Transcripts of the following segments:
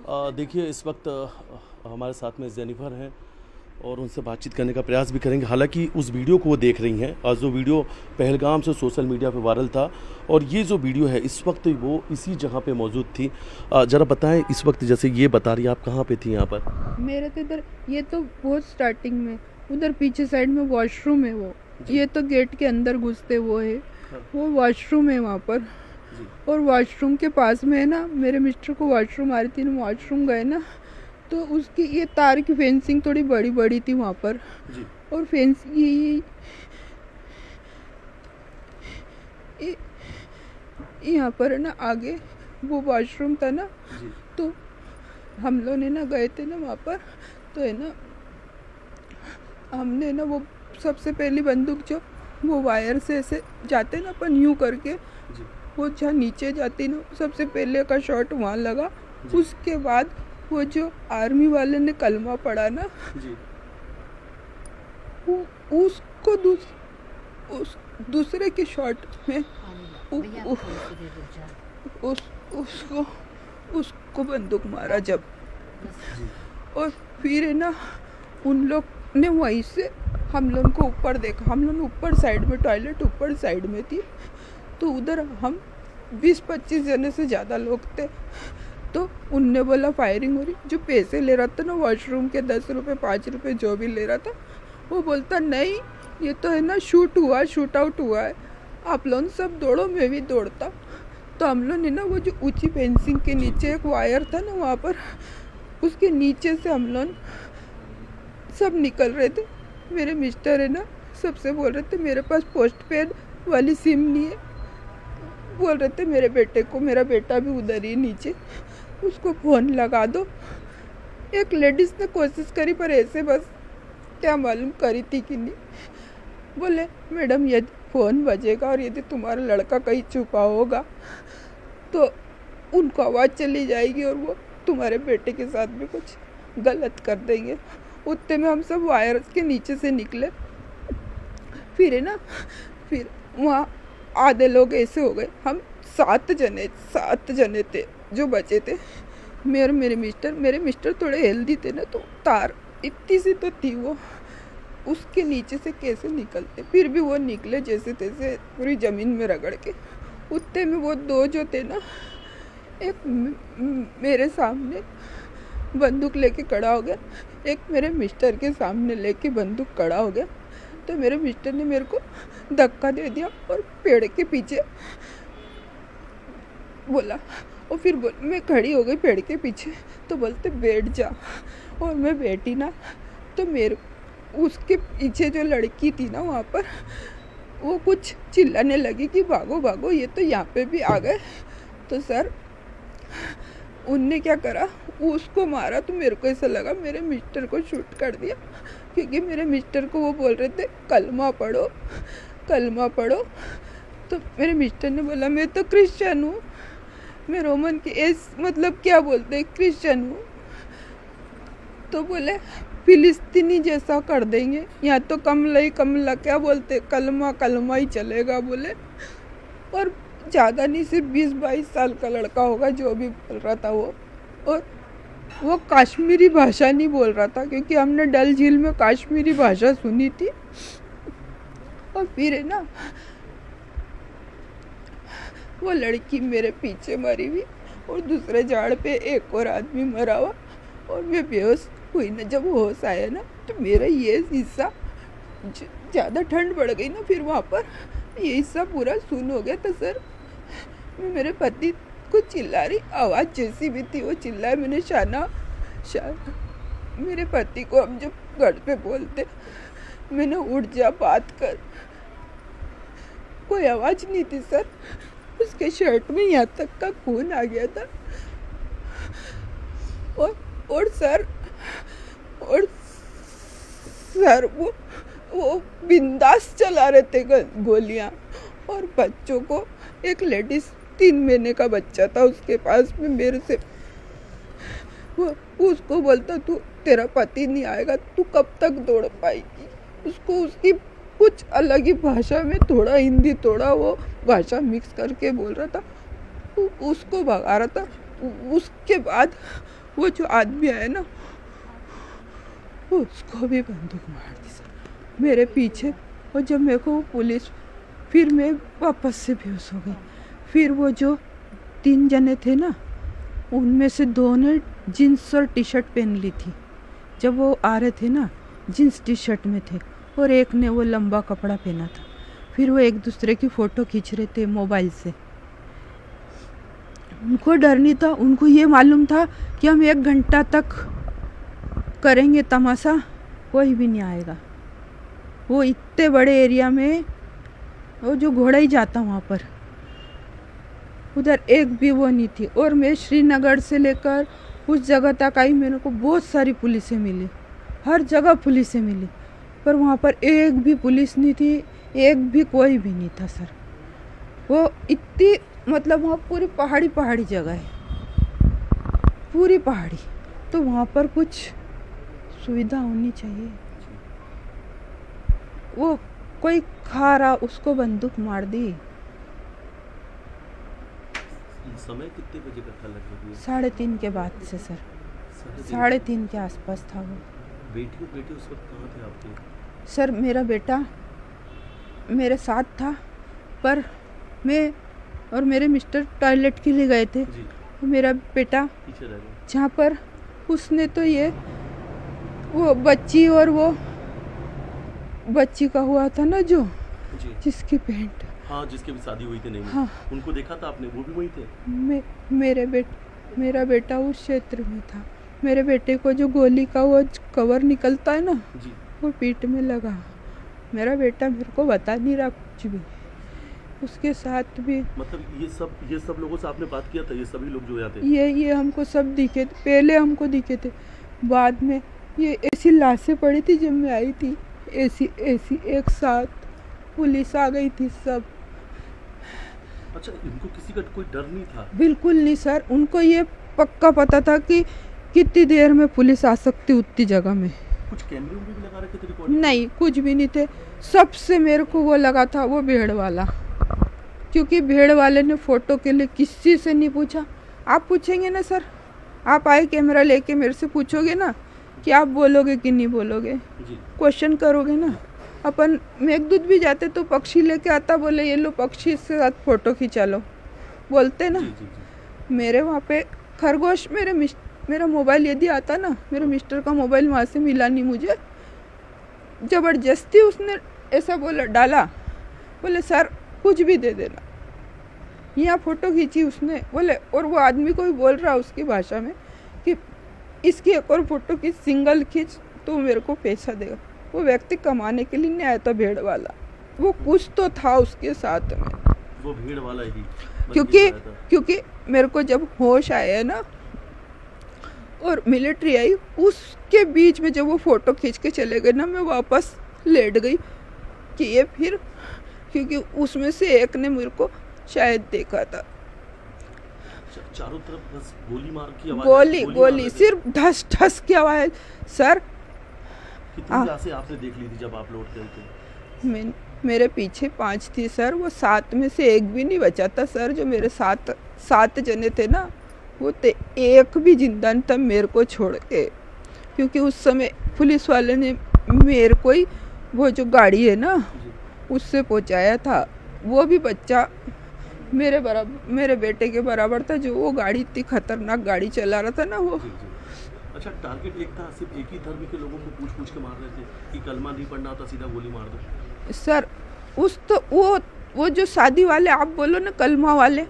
देखिए इस वक्त हमारे साथ में जेनिफर हैं और उनसे बातचीत करने का प्रयास भी करेंगे। हालांकि उस वीडियो को वो देख रही हैं, आज जो वीडियो पहलगाम से सोशल मीडिया पे वायरल था और ये जो वीडियो है इस वक्त वो इसी जगह पे मौजूद थी। ज़रा बताएं इस वक्त, जैसे ये बता रही है, आप कहाँ पे थी यहाँ पर? मेरे तो इधर, ये तो बहुत स्टार्टिंग में उधर पीछे साइड में वॉशरूम है वो, ये तो गेट के अंदर घुसते वो है, वो वॉशरूम है वहाँ पर। और वॉशरूम के पास में है ना, मेरे मिस्टर को वॉशरूम आ रही थी ना, वॉशरूम गए ना तो उसकी ये तार की फेंसिंग थोड़ी बड़ी बड़ी थी वहाँ पर जी। और फेंस यहाँ पर है ना आगे वो वॉशरूम था ना जी। तो हम लोग ने ना गए थे ना वहाँ पर, तो है ना हमने ना वो सबसे पहली बंदूक जो वो वायर से ऐसे जाते ना अपन यूँ करके जी। वो जहाँ नीचे जाती ना, सबसे पहले का शॉट वहाँ लगा। उसके बाद वो जो आर्मी वाले ने कलमा पढ़ा ना जी। उसको दूसरे के शॉट में उसको बंदूक मारा जब, और फिर है ना उन लोग ने वहीं से हम लोग को ऊपर देखा। हम लोग ऊपर साइड में, टॉयलेट ऊपर साइड में थी, तो उधर हम 20-25 जने से ज़्यादा लोग थे। तो उनने बोला फायरिंग हो रही। जो पैसे ले रहा था ना वॉशरूम के 10 रुपये 5 रुपये जो भी ले रहा था, वो बोलता नहीं ये तो है ना शूट आउट हुआ है, आप लोग सब दौड़ो, मैं भी दौड़ता। तो हम लोग ने ना वो जो ऊंची फेंसिंग के नीचे एक वायर था ना वहाँ पर, उसके नीचे से हम लोग सब निकल रहे थे। मेरे मिस्टर है ना सबसे बोल रहे थे मेरे पास पोस्ट पेड वाली सिम नहीं है, बोल रहे थे मेरे बेटे को, मेरा बेटा भी उधर ही नीचे, उसको फ़ोन लगा दो। एक लेडीज़ ने कोशिश करी पर ऐसे बस क्या मालूम करी थी कि नहीं। बोले मैडम यदि फ़ोन बजेगा और यदि तुम्हारा लड़का कहीं छुपा होगा तो उनको आवाज़ चली जाएगी और वो तुम्हारे बेटे के साथ भी कुछ गलत कर देंगे। उतने में हम सब वायर के नीचे से निकले। फिर है ना, फिर वहाँ आधे लोग ऐसे हो गए, हम 7 जने थे जो बचे थे। मेरे मिस्टर थोड़े हेल्दी थे ना, तो तार इतनी सी तो थी, वो उसके नीचे से कैसे निकलते, फिर भी वो निकले जैसे तैसे पूरी ज़मीन में रगड़ के। उतने में वो 2 जो थे ना, एक मेरे सामने बंदूक लेके खड़ा हो गया, एक मेरे मिस्टर के सामने लेके बंदूक खड़ा हो गया। तो मेरे मिस्टर ने मेरे को धक्का दे दिया और पेड़ के पीछे बोला, और फिर मैं खड़ी हो गई पेड़ के पीछे। तो बोलते बैठ जा, और मैं बैठी ना, तो मेरे उसके पीछे जो लड़की थी ना वहाँ पर, वो कुछ चिल्लाने लगी कि भागो भागो, ये तो यहाँ पे भी आ गए। तो सर उनने क्या करा, उसको मारा। तो मेरे को ऐसा लगा मेरे मिस्टर को शूट कर दिया, क्योंकि मेरे मिस्टर को वो बोल रहे थे कलमा पढ़ो। तो मेरे मिस्टर ने बोला मैं तो क्रिश्चियन हूँ, मैं रोमन के मतलब क्या बोलते हैं, क्रिश्चियन हूँ। तो बोले फिलिस्तीनी जैसा कर देंगे, यहाँ तो कमला क्या बोलते, कलमा ही चलेगा बोले। और ज़्यादा नहीं, सिर्फ 20-22 साल का लड़का होगा जो भी बोल रहा था वो, और वो कश्मीरी भाषा नहीं बोल रहा था, क्योंकि हमने डल झील में कश्मीरी भाषा सुनी थी। और फिर है ना वो लड़की मेरे पीछे मरी हुई, और दूसरे झाड़ पे एक और आदमी मरा हुआ, और मैं बेहोश हुई ना। जब होश आया ना, तो मेरा ये हिस्सा, ज़्यादा ठंड बढ़ गई ना, फिर वहाँ पर ये हिस्सा पूरा सुन हो गया। तो सर मैं मेरे पति को चिल्ला रही, आवाज़ जैसी भी थी वो चिल्लाए। मैंने शाना मेरे पति को हम जब घर पे बोलते, मैंने उठ जा बात कर, कोई आवाज़ नहीं थी सर। उसके शर्ट में यहाँ तक का खून आ गया था। और सर वो बिंदास चला रहे थे गोलियां। और बच्चों को, एक लेडीज 3 महीने का बच्चा था उसके पास में, मेरे से वो उसको बोलता तू, तेरा पति नहीं आएगा, तू कब तक दौड़ पाएगी। उसको उसकी कुछ अलग ही भाषा में, थोड़ा हिंदी थोड़ा वो भाषा मिक्स करके बोल रहा था, उसको भगा रहा था। उसके बाद वो जो आदमी आया ना उसको भी बंदूक मार दी सर मेरे पीछे। और जब मेरे को वो पुलिस, फिर मैं वापस से बेहोश हो गई। फिर वो जो 3 जने थे ना, उनमें से 2 ने जीन्स और टी शर्ट पहन ली थी। जब वो आ रहे थे ना जीन्स टी शर्ट में थे, और एक ने वो लंबा कपड़ा पहना था। फिर वो एक दूसरे की फ़ोटो खींच रहे थे मोबाइल से। उनको डर नहीं था, उनको ये मालूम था कि हम 1 घंटा तक करेंगे तमाशा, कोई भी नहीं आएगा। वो इतने बड़े एरिया में वो जो घोड़ा ही जाता वहाँ पर, उधर एक भी वो नहीं थी। और मैं श्रीनगर से लेकर उस जगह तक आई, मेरे को बहुत सारी पुलिसें मिली, हर जगह पुलिसें मिली, पर वहाँ पर एक भी पुलिस नहीं थी, एक भी कोई भी नहीं था सर। वो इतनी मतलब वहाँ पूरी पहाड़ी जगह है, पूरी पहाड़ी, तो वहाँ पर कुछ सुविधा होनी चाहिए। वो कोई खा रहा, उसको बंदूक मार दी। समय कितने बजे का था लगभग? 3:30 के बाद से सर, 3:30 के आसपास था वो। बेटी उस वक्त कहाँ थे आपके? सर मेरा बेटा मेरे साथ था, पर मैं और मेरे मिस्टर टॉयलेट के लिए गए थे। मेरा बेटा पीछे रह गया। जहाँ पर उसने तो ये वो बच्ची और वो बच्ची का हुआ था ना जो जिसकी पेंट, हाँ, जिसकी भी शादी हुई थी, नहीं हाँ, उनको देखा था आपने? वो भी वही थे? मेरा बेटा उस क्षेत्र में था। मेरे बेटे को जो गोली का वो कवर निकलता है ना जी, वो पीठ में लगा। मेरा बेटा मेरे को बता नहीं रहा कुछ भी। उसके साथ भी मतलब ये सब लोगों से आपने बात किया था? ये सभी लोग जो यहाँ थे, ये हमको सब दिखे थे, पहले हमको दिखे थे, बाद में ये ऐसी लाशें पड़ी थी जब मैं आई थी, ऐसी एक साथ पुलिस आ गई थी सब। अच्छा, इनको किसी का कोई डर नहीं था? बिल्कुल नहीं सर, उनको ये पक्का पता था कि कितनी देर में पुलिस आ सकती उतनी जगह में। कुछ कैमरे भी लगा रखे थे रिकॉर्डिंग? नहीं, कुछ भी नहीं थे। सबसे मेरे को वो लगा था वो भेड़ वाला, क्योंकि भेड़ वाले ने फोटो के लिए किसी से नहीं पूछा। आप पूछेंगे ना सर, आप आए कैमरा लेके मेरे से पूछोगे ना कि आप बोलोगे कि नहीं बोलोगे, क्वेश्चन करोगे ना। अपन मेघदूत भी जाते तो पक्षी लेके आता, बोले ये लो पक्षी से साथ फोटो खींचा लो, बोलते ना। मेरे वहाँ पे खरगोश, मेरा मोबाइल यदि आता ना, मेरे मिस्टर का मोबाइल वहाँ से मिला नहीं मुझे, ज़बरदस्ती उसने ऐसा बोला डाला, बोले सर कुछ भी दे देना, यहाँ फ़ोटो खींची उसने, बोले। और वो आदमी को भी बोल रहा उसकी भाषा में कि इसकी एक और फ़ोटो खींच, सिंगल खींच तो मेरे को पैसा देगा। वो व्यक्ति कमाने के लिए नहीं आया था भेड़ वाला, वो कुछ तो था उसके साथ में, वो भेड़ वाला ही। क्योंकि मेरे को जब होश आया ना और मिलिट्री आई, उसके बीच में जब वो फ़ोटो खींच के चले गए ना, मैं वापस लेट गई कि ये फिर, क्योंकि उसमें से एक ने मेरे को शायद देखा था। चारों तरफ बस गोली मार की आवाज, गोली सिर्फ ढस ढस की आवाज। सर कितनी लाशें आपने देख ली थी जब आप लौट गए थे? मेरे पीछे 5 थी सर, वो 7 में से एक भी नहीं बचा था सर। जो मेरे साथ 7 जने थे ना, वो ते एक भी जिंदा नहीं था मेरे को छोड़ के, क्योंकि उस समय पुलिस वाले ने मेरे को ही वो जो गाड़ी है ना उससे पहुंचाया था। वो भी बच्चा मेरे बेटे के बराबर था, जो वो गाड़ी इतनी खतरनाक गाड़ी चला रहा था ना वो। अच्छा, टारगेट एक था, सिर्फ एक ही धर्म के लोगों को पूछ के मार रहे थे कि कलमा नहीं पढ़ना होता सीधा गोली मार दो? सर वो जो शादी वाले आप बोलो ना, कलमा वाले,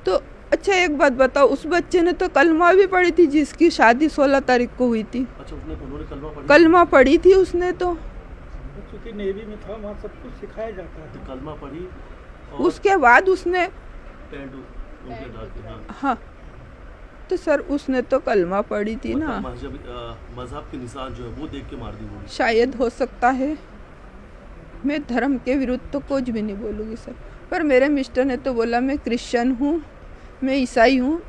तो अच्छा एक बात बताओ, उस बच्चे ने तो कलमा भी पढ़ी थी जिसकी शादी 16 तारीख को हुई थी। अच्छा, उन्होंने कलमा पढ़ी थी उसने, तो क्योंकि नेवी में था, वहाँ सब कुछ सिखाया जाता है। तो कलमा पढ़ी, उसके बाद उसने हाँ, तो सर उसने तो कलमा पढ़ी थी ना। मजहब के निशान जो है वो देख के मार दी गोली? शायद हो सकता है, मैं धर्म के विरुद्ध तो कुछ भी नहीं बोलूँगी सर, पर मेरे मिस्टर ने तो बोला मैं क्रिश्चियन हूँ, मैं ईसाई हूँ,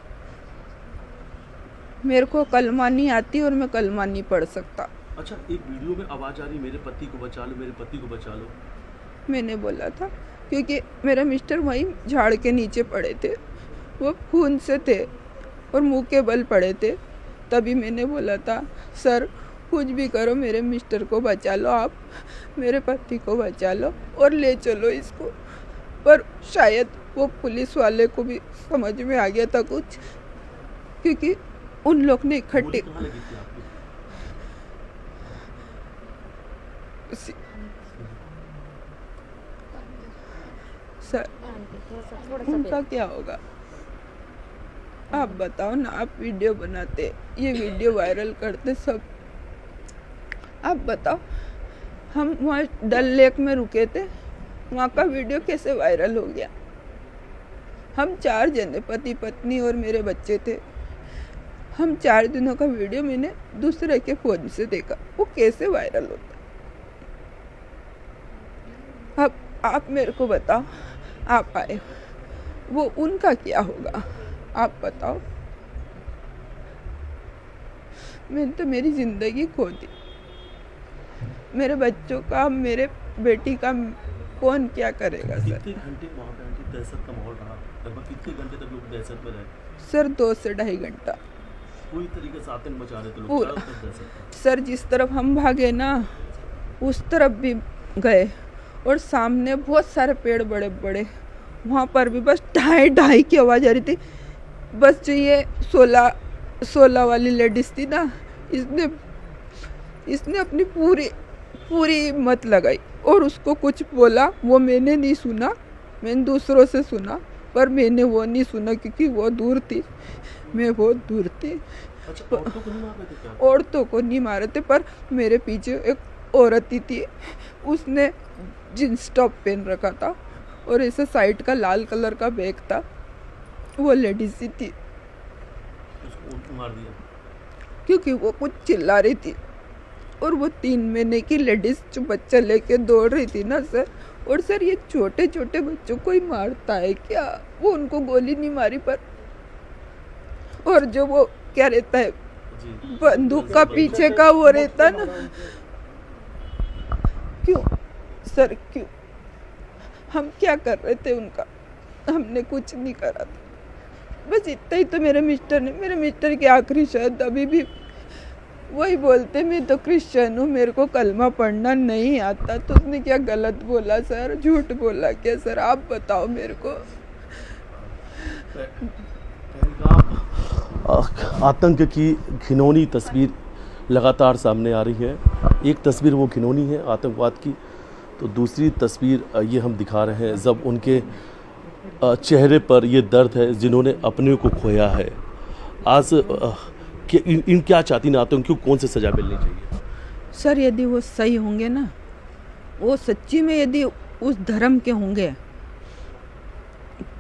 मेरे को कलमा नहीं आती और मैं कलमा नहीं पढ़ सकता। अच्छा, एक वीडियो में आवाज़ आ रही, मेरे पति को बचा लो, मेरे पति को बचा लो। मैंने बोला था, क्योंकि मेरे मिस्टर वहीं झाड़ के नीचे पड़े थे, वो खून से थे और मुंह के बल पड़े थे। तभी मैंने बोला था सर कुछ भी करो मेरे मिस्टर को बचा लो, आप मेरे पति को बचा लो और ले चलो इसको। पर शायद वो पुलिस वाले को भी समझ में आ गया था कुछ, क्योंकि उन लोग ने इकट्ठे सर उनका क्या होगा आप बताओ ना। आप वीडियो बनाते, ये वीडियो वायरल करते सब, आप बताओ। हम वहाँ डल लेक में रुके थे, वहाँ का वीडियो कैसे वायरल हो गया? हम 4 जने, पति पत्नी और मेरे बच्चे थे। हम 4 दिनों का वीडियो मैंने दूसरे के फोन से देखा, वो कैसे वायरल होता? अब आप मेरे को बताओ, आप आए, वो उनका क्या होगा आप बताओ। मैंने तो मेरी जिंदगी खो दी, मेरे बच्चों का, मेरे बेटी का कौन क्या करेगा सर? कितने घंटे वहाँ पे आंटी दहशत का माहौल रहा? लगभग कितने घंटे तक लोग दहशत में रहे? सर 2 से ढाई घंटा पूरी तरीके से आतंक मचा रहे थे लोग, चारों तरफ दहशत। सर जिस तरफ हम भागे ना उस तरफ भी गए, और सामने बहुत सारे पेड़ बड़े बड़े, वहाँ पर भी बस ढाई की आवाज़ आ रही थी। बस जो ये 16 वाली लेडीज थी ना, इसने अपनी पूरी हिम्मत लगाई और उसको कुछ बोला, वो मैंने नहीं सुना, मैंने दूसरों से सुना, पर मैंने वो नहीं सुना क्योंकि वो दूर थी, मैं बहुत दूर थी। अच्छा, औरतों को नहीं मार रहे थे क्या? औरतों को नहीं मारे थे, पर मेरे पीछे एक औरत ही थी, उसने जींस टॉप पहन रखा था और ऐसे साइड का लाल कलर का बैग था, वो लेडीज ही थी। उसको मार दिया क्योंकि वो कुछ चिल्ला रही थी, और वो 3 महीने की लेडीज जो बच्चा लेके दौड़ रही थी ना सर। और सर ये छोटे छोटे बच्चों को ही मारता है क्या? वो उनको गोली नहीं मारी, पर और जो वो क्या रहता है बंदूक का पीछे का वो रहता ना, क्यों सर क्यों? हम क्या कर रहे थे उनका? हमने कुछ नहीं करा था, बस इतना ही तो मेरे मिस्टर की आखिरी शायद अभी भी वही बोलते, मैं तो क्रिश्चियन हूँ, मेरे को कलमा पढ़ना नहीं आता। तो उसने क्या गलत बोला सर? झूठ बोला क्या सर? आप बताओ मेरे को। आतंक की घिनौनी तस्वीर लगातार सामने आ रही है। एक तस्वीर वो घिनौनी है आतंकवाद की, तो दूसरी तस्वीर ये हम दिखा रहे हैं जब उनके चेहरे पर ये दर्द है जिन्होंने अपने को खोया है। आज इन क्या चाहती ना आतंकियों को कौन सी सजा मिलनी चाहिए? सर यदि वो सही होंगे ना, वो सच्ची में यदि उस धर्म के होंगे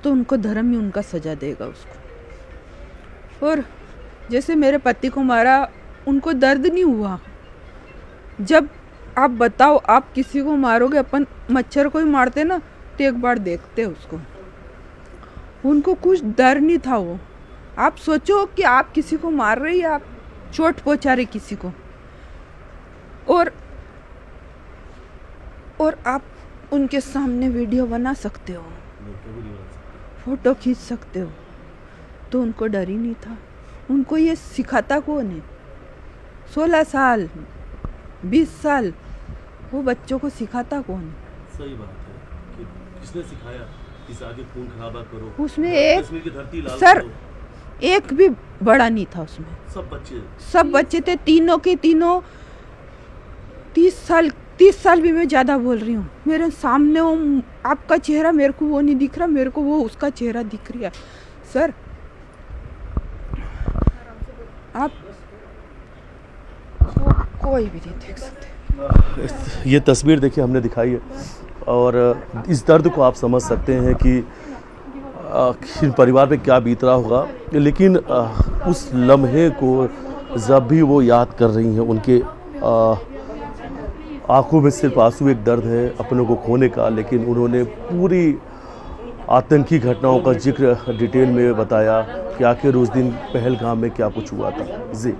तो उनको धर्म ही उनका सजा देगा उसको। और जैसे मेरे पति को मारा, उनको दर्द नहीं हुआ? जब आप बताओ, आप किसी को मारोगे, अपन मच्छर को ही मारते ना, तो एक बार देखते उसको, उनको कुछ डर नहीं था। वो आप सोचो कि आप किसी को मार रहे हैं, आप चोट पहुंचा रहे किसी को, और आप उनके सामने वीडियो बना सकते हो, फोटो खींच सकते हो, तो उनको डर ही नहीं था। उनको ये सिखाता कौन है? 16 साल 20 साल वो बच्चों को सिखाता कौन है? सही बात है कि किसने सिखाया कि आगे खून खराबा करो? उसमें एक कश्मीर की धरती लाल सर करो। एक भी बड़ा नहीं था उसमें, सब बच्चे थे, तीनों के तीनों 30 साल भी मैं ज़्यादा बोल रही हूँ। मेरे सामने वो आपका चेहरा मेरे को वो नहीं दिख रहा, मेरे को वो उसका चेहरा दिख रहा सर। आप कोई भी नहीं देख सकते। ये तस्वीर देखिए हमने दिखाई है, और इस दर्द को आप समझ सकते हैं कि परिवार पे क्या बीत रहा होगा। लेकिन उस लम्हे को जब भी वो याद कर रही हैं, उनके आंखों में सिर्फ आंसू, एक दर्द है अपनों को खोने का। लेकिन उन्होंने पूरी आतंकी घटनाओं का जिक्र डिटेल में बताया कि आखिर उस दिन पहलगाम में क्या कुछ हुआ था। जी,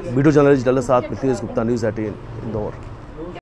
वीडियो जर्नलिस्ट डल्ला साथ मिलती है गुप्ता न्यूज़ 18 इंदौर।